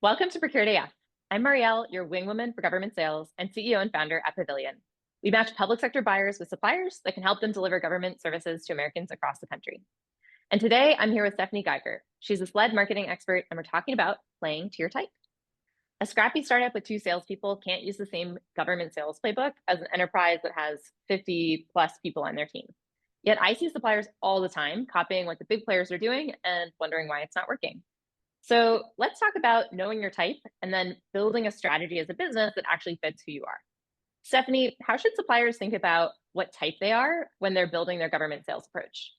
Welcome to ProcuredAF. I'm Mariel, your wingwoman for government sales and CEO and founder at Pavilion. We match public sector buyers with suppliers that can help them deliver government services to Americans across the country. And today I'm here with Stephanie Geiger. She's a SLED marketing expert, and we're talking about playing to your type. A scrappy startup with 2 salespeople can't use the same government sales playbook as an enterprise that has 50 plus people on their team. Yet I see suppliers all the time copying what the big players are doing and wondering why it's not working. So let's talk about knowing your type and then building a strategy as a business that actually fits who you are. Stephanie, how should suppliers think about what type they are when they're building their government sales approach?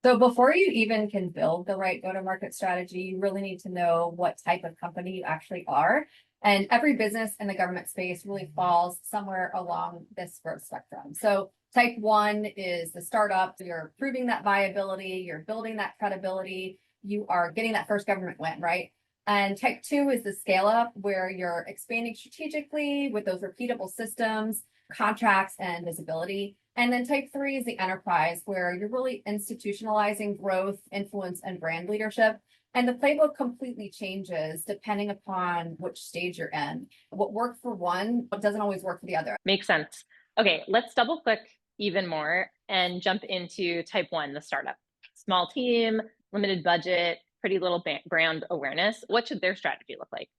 So before you even can build the right go-to-market strategy, you really need to know what type of company you actually are. And every business in the government space really falls somewhere along this growth spectrum. So type 1 is the startup. You're proving that viability, you're building that credibility, you are getting that first government win, right? And type 2 is the scale up, where you're expanding strategically with those repeatable systems, contracts, and visibility. And then type 3 is the enterprise, where you're really institutionalizing growth, influence, and brand leadership. And the playbook completely changes depending upon which stage you're in. What worked for one doesn't always work for the other. Makes sense. Okay, let's double click even more and jump into type 1, the startup. Small team, limited budget, pretty little brand awareness. What should their strategy look like?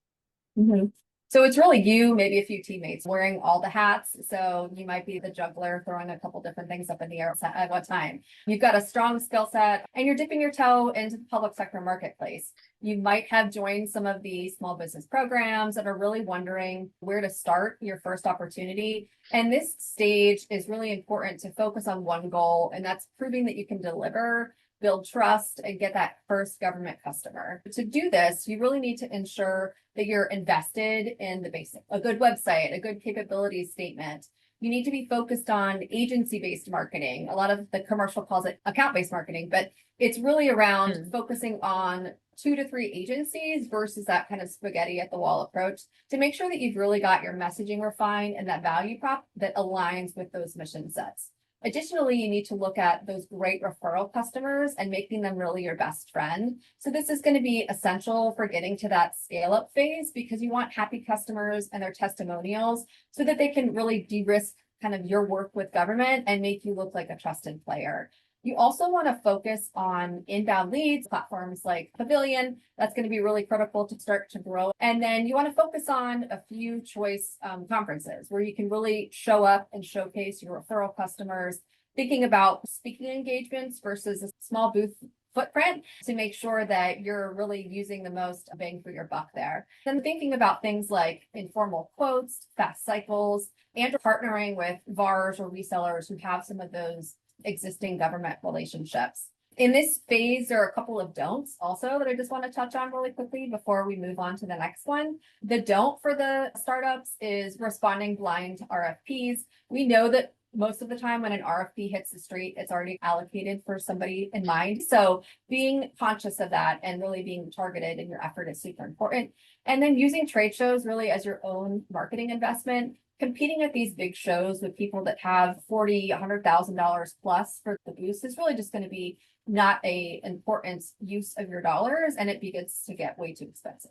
So it's really you, maybe a few teammates wearing all the hats. So you might be the juggler throwing a couple different things up in the air at one time. You've got a strong skill set and you're dipping your toe into the public sector marketplace. You might have joined some of the small business programs and are really wondering where to start your first opportunity. And this stage is really important to focus on one goal, and that's proving that you can deliver, build trust, and get that first government customer. To do this, you really need to ensure that you're invested in the basics, a good website, a good capabilities statement. You need to be focused on agency-based marketing. A lot of the commercial calls it account-based marketing, but it's really around focusing on 2 to 3 agencies versus that kind of spaghetti at the wall approach to make sure that you've really got your messaging refined and that value prop that aligns with those mission sets. Additionally, you need to look at those great referral customers and making them really your best friend. So this is going to be essential for getting to that scale up phase, because you want happy customers and their testimonials so that they can really de-risk kind of your work with government and make you look like a trusted player. You also want to focus on inbound leads, platforms like Pavilion. That's going to be really critical to start to grow. And then you want to focus on a few choice conferences where you can really show up and showcase your referral customers, thinking about speaking engagements versus a small booth footprint to make sure that you're really using the most bang for your buck there. Then thinking about things like informal quotes, fast cycles, and partnering with VARs or resellers who have some of those existing government relationships. In this phase, there are a couple of don'ts also that I just want to touch on really quickly before we move on to the next one. The don't for the startups is responding blind to RFPs. We know that most of the time when an RFP hits the street, it's already allocated for somebody in mind. So being conscious of that and really being targeted in your effort is super important. And then using trade shows really as your own marketing investment. Competing at these big shows with people that have $40,000, $100,000 plus for the booths is really just going to be not an important use of your dollars, and it begins to get way too expensive.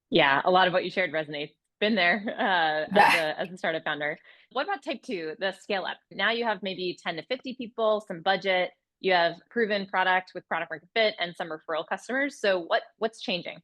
Yeah, a lot of what you shared resonates. Been there as a startup founder. What about type 2, the scale up? Now you have maybe 10 to 50 people, some budget, you have proven product with product market fit and some referral customers. So what's changing?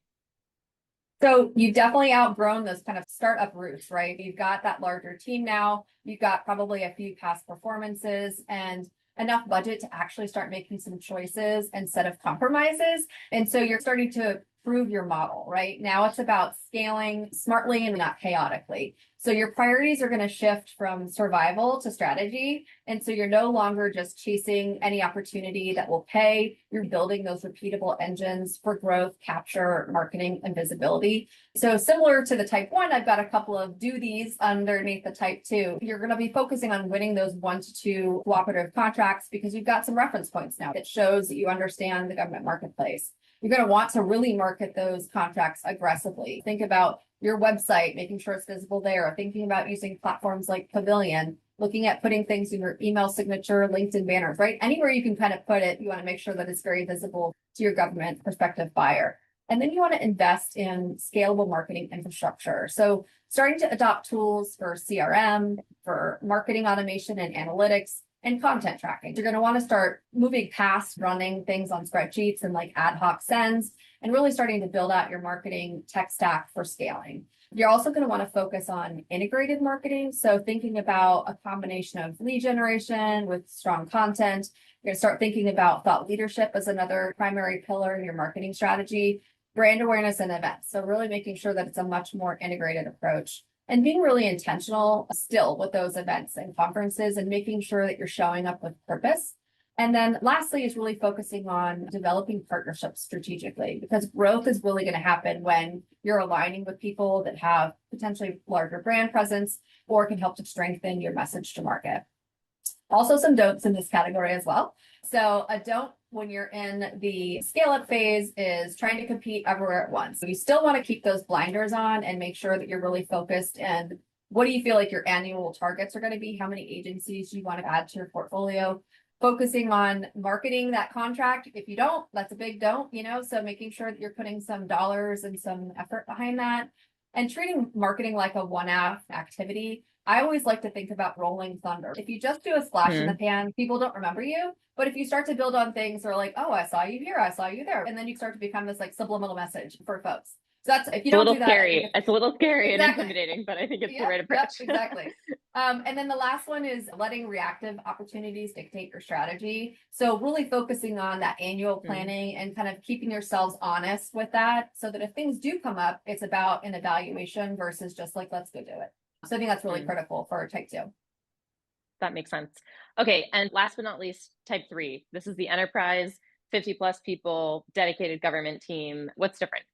So you've definitely outgrown those kind of startup roots, right? You've got that larger team now. You've got probably a few past performances and enough budget to actually start making some choices instead of compromises. And so you're starting to prove your model, right? Now it's about scaling smartly and not chaotically. So your priorities are going to shift from survival to strategy. And so you're no longer just chasing any opportunity that will pay. You're building those repeatable engines for growth, capture, marketing, and visibility. So similar to the type 1, I've got a couple of do these underneath the type 2. You're going to be focusing on winning those 1 to 2 cooperative contracts because you've got some reference points now. It shows that you understand the government marketplace. You're going to want to really market those contracts aggressively. Think about your website, making sure it's visible there, thinking about using platforms like Pavilion, looking at putting things in your email signature, LinkedIn banners, right? Anywhere you can kind of put it, you want to make sure that it's very visible to your government prospective buyer. And then you want to invest in scalable marketing infrastructure. So starting to adopt tools for CRM, for marketing automation and analytics, and content tracking. You're going to want to start moving past running things on spreadsheets and like ad hoc sends and really starting to build out your marketing tech stack for scaling. You're also going to want to focus on integrated marketing. So thinking about a combination of lead generation with strong content. You're going to start thinking about thought leadership as another primary pillar in your marketing strategy, brand awareness and events. So really making sure that it's a much more integrated approach and being really intentional still with those events and conferences and making sure that you're showing up with purpose. And then lastly is really focusing on developing partnerships strategically, because growth is really going to happen when you're aligning with people that have potentially larger brand presence or can help to strengthen your message to market. Also some don'ts in this category as well. So a don't when you're in the scale up phase is trying to compete everywhere at once. So you still want to keep those blinders on and make sure that you're really focused. And what do you feel like your annual targets are going to be? How many agencies you want to add to your portfolio? Focusing on marketing that contract. If you don't, that's a big don't, so making sure that you're putting some dollars and some effort behind that and treating marketing like a one-off activity. I always like to think about rolling thunder. If you just do a splash in the pan, people don't remember you. But if you start to build on things, they're like, oh, I saw you here, I saw you there. And then you start to become this like subliminal message for folks. So that's, if you don't do that. It's a little scary Exactly. and intimidating, but I think it's the right approach. Yep, exactly. And then the last one is letting reactive opportunities dictate your strategy. So really focusing on that annual planning and kind of keeping yourselves honest with that so that if things do come up, it's about an evaluation versus just like, let's go do it. So I think that's really critical for type 2. That makes sense. Okay. And last but not least, type 3. This is the enterprise, 50 plus people, dedicated government team. What's different?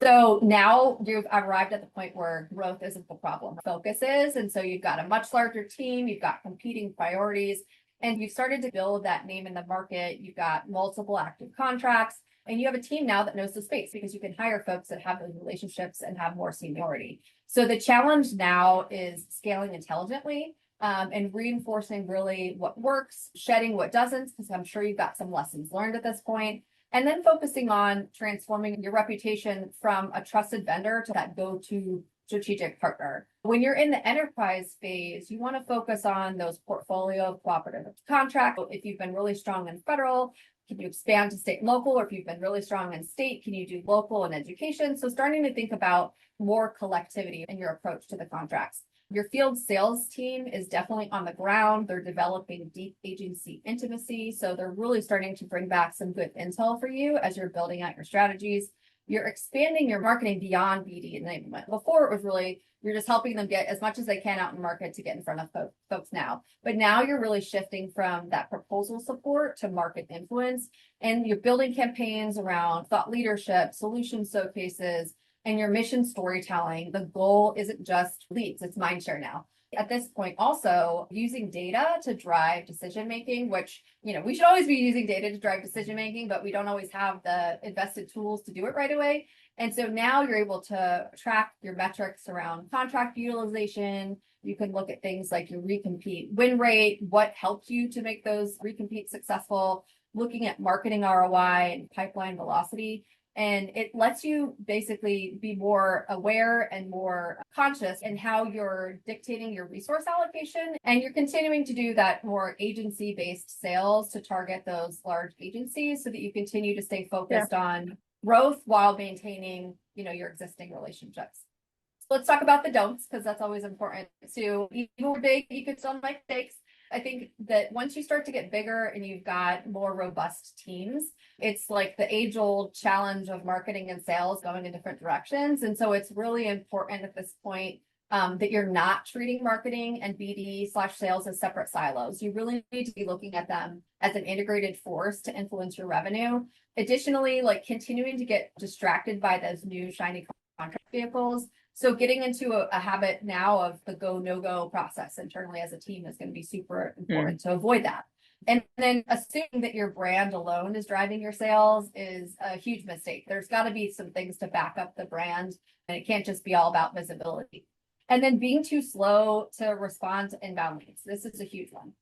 So now you've arrived at the point where growth isn't the problem, focus is. And so you've got a much larger team, you've got competing priorities, and you've started to build that name in the market. You've got multiple active contracts, and you have a team now that knows the space because you can hire folks that have those relationships and have more seniority. So the challenge now is scaling intelligently and reinforcing really what works, shedding what doesn't, because I'm sure you've got some lessons learned at this point. And then focusing on transforming your reputation from a trusted vendor to that go-to strategic partner. When you're in the enterprise phase, you want to focus on those portfolio of cooperative contracts. If you've been really strong in federal, can you expand to state and local? Or if you've been really strong in state, can you do local and education? So starting to think about more collectivity in your approach to the contracts. Your field sales team is definitely on the ground. They're developing deep agency intimacy. So they're really starting to bring back some good intel for you as you're building out your strategies. You're expanding your marketing beyond BD enablement. Before it was really, you're just helping them get as much as they can out in market to get in front of folks now. But now you're really shifting from that proposal support to market influence. And you're building campaigns around thought leadership, solution showcases, and your mission storytelling. The goal isn't just leads, it's mind share now. At this point, also using data to drive decision-making, which, we should always be using data to drive decision-making, but we don't always have the invested tools to do it right away. And so now you're able to track your metrics around contract utilization. You can look at things like your recompete win rate, what helped you to make those recompetes successful, looking at marketing ROI and pipeline velocity. And it lets you basically be more aware and more conscious in how you're dictating your resource allocation. And you're continuing to do that more agency-based sales to target those large agencies so that you continue to stay focused on growth while maintaining, your existing relationships. So let's talk about the don'ts, because that's always important. So even more big, you could still make mistakes. I think that once you start to get bigger and you've got more robust teams, it's like the age-old challenge of marketing and sales going in different directions. And so it's really important at this point that you're not treating marketing and BD/sales as separate silos. You really need to be looking at them as an integrated force to influence your revenue. Additionally, like continuing to get distracted by those new shiny contract vehicles. So getting into a habit now of the go, no-go process internally as a team is going to be super important to avoid that. And then assuming that your brand alone is driving your sales is a huge mistake. There's got to be some things to back up the brand, and it can't just be all about visibility. And then being too slow to respond to inbound leads. This is a huge one.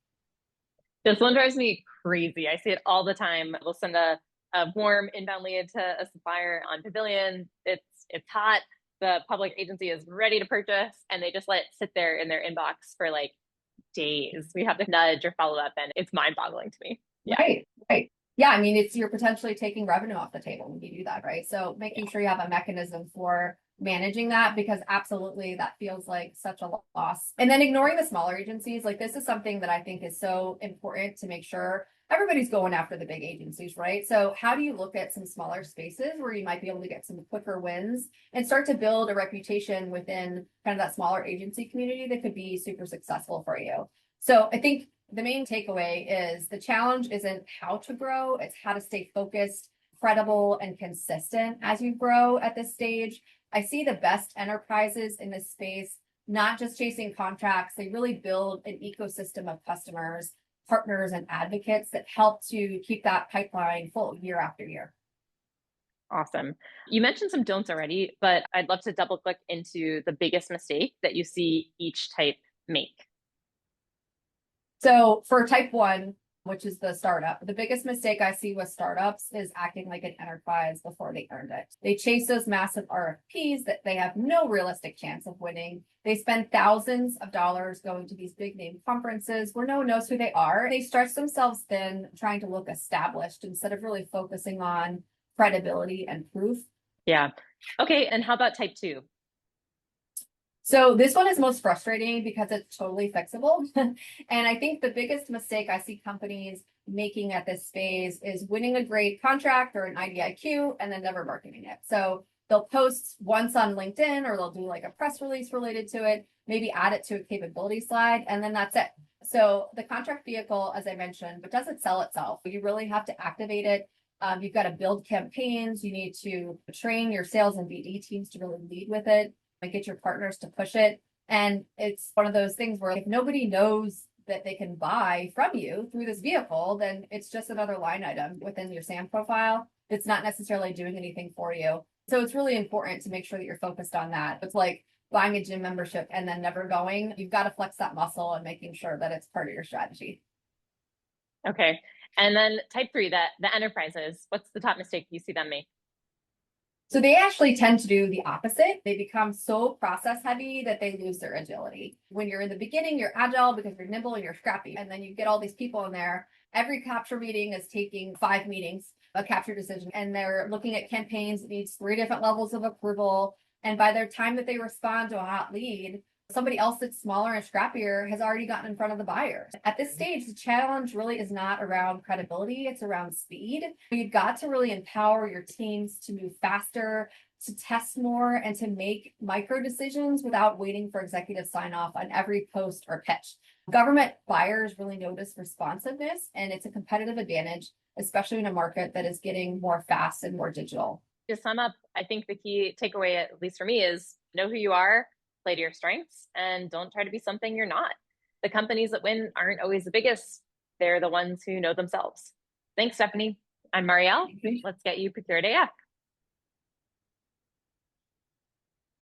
This one drives me crazy. I see it all the time. We'll send a a warm inbound lead to a supplier on Pavilion. It's hot. The public agency is ready to purchase, and they just let it sit there in their inbox for like days. We have to nudge or follow up, and it's mind-boggling to me. Yeah. Right, right. Yeah, I mean, you're potentially taking revenue off the table when you do that, right? So making sure you have a mechanism for managing that, because absolutely that feels like such a loss. And then ignoring the smaller agencies, like this is something that I think is so important to make sure everybody's going after the big agencies, right? So how do you look at some smaller spaces where you might be able to get some quicker wins and start to build a reputation within kind of that smaller agency community that could be super successful for you? So I think the main takeaway is the challenge isn't how to grow, it's how to stay focused, credible, and consistent as you grow at this stage. I see the best enterprises in this space not just chasing contracts, they really build an ecosystem of customers, partners, and advocates that help to keep that pipeline full year after year. Awesome. You mentioned some don'ts already, but I'd love to double click into the biggest mistake that you see each type make. So for type one, which is the startup, the biggest mistake I see with startups is acting like an enterprise before they earned it. They chase those massive RFPs that they have no realistic chance of winning. They spend thousands of dollars going to these big name conferences where no one knows who they are. They stretch themselves thin trying to look established instead of really focusing on credibility and proof. Yeah. Okay. And how about type two? So this one is most frustrating because it's totally fixable. And I think the biggest mistake I see companies making at this phase is winning a great contract or an IDIQ and then never marketing it. So they'll post once on LinkedIn, or they'll do like a press release related to it, maybe add it to a capability slide, and then that's it. So the contract vehicle, as I mentioned, it doesn't sell itself. You really have to activate it. You've got to build campaigns. You need to train your sales and BD teams to really lead with it and get your partners to push it. And it's one of those things where if nobody knows that they can buy from you through this vehicle, then it's just another line item within your SAM profile. It's not necessarily doing anything for you. So it's really important to make sure that you're focused on that. It's like buying a gym membership and then never going. You've got to flex that muscle and making sure that it's part of your strategy. Okay. And then type three, the enterprises, what's the top mistake you see them make? So they actually tend to do the opposite. They become so process heavy that they lose their agility. When you're in the beginning, you're agile because you're nimble and you're scrappy. And then you get all these people in there. Every capture meeting is taking 5 meetings, a capture decision, and they're looking at campaigns that needs 3 different levels of approval. And by the time that they respond to a hot lead, somebody else that's smaller and scrappier has already gotten in front of the buyers. At this stage, the challenge really is not around credibility, it's around speed. You've got to really empower your teams to move faster, to test more, and to make micro decisions without waiting for executive sign off on every post or pitch. Government buyers really notice responsiveness, and it's a competitive advantage, especially in a market that is getting more fast and more digital. To sum up, I think the key takeaway, at least for me, is know who you are, play to your strengths, and don't try to be something you're not. The companies that win aren't always the biggest. They're the ones who know themselves. Thanks, Stephanie. I'm Mariel. Let's get you Procured AF.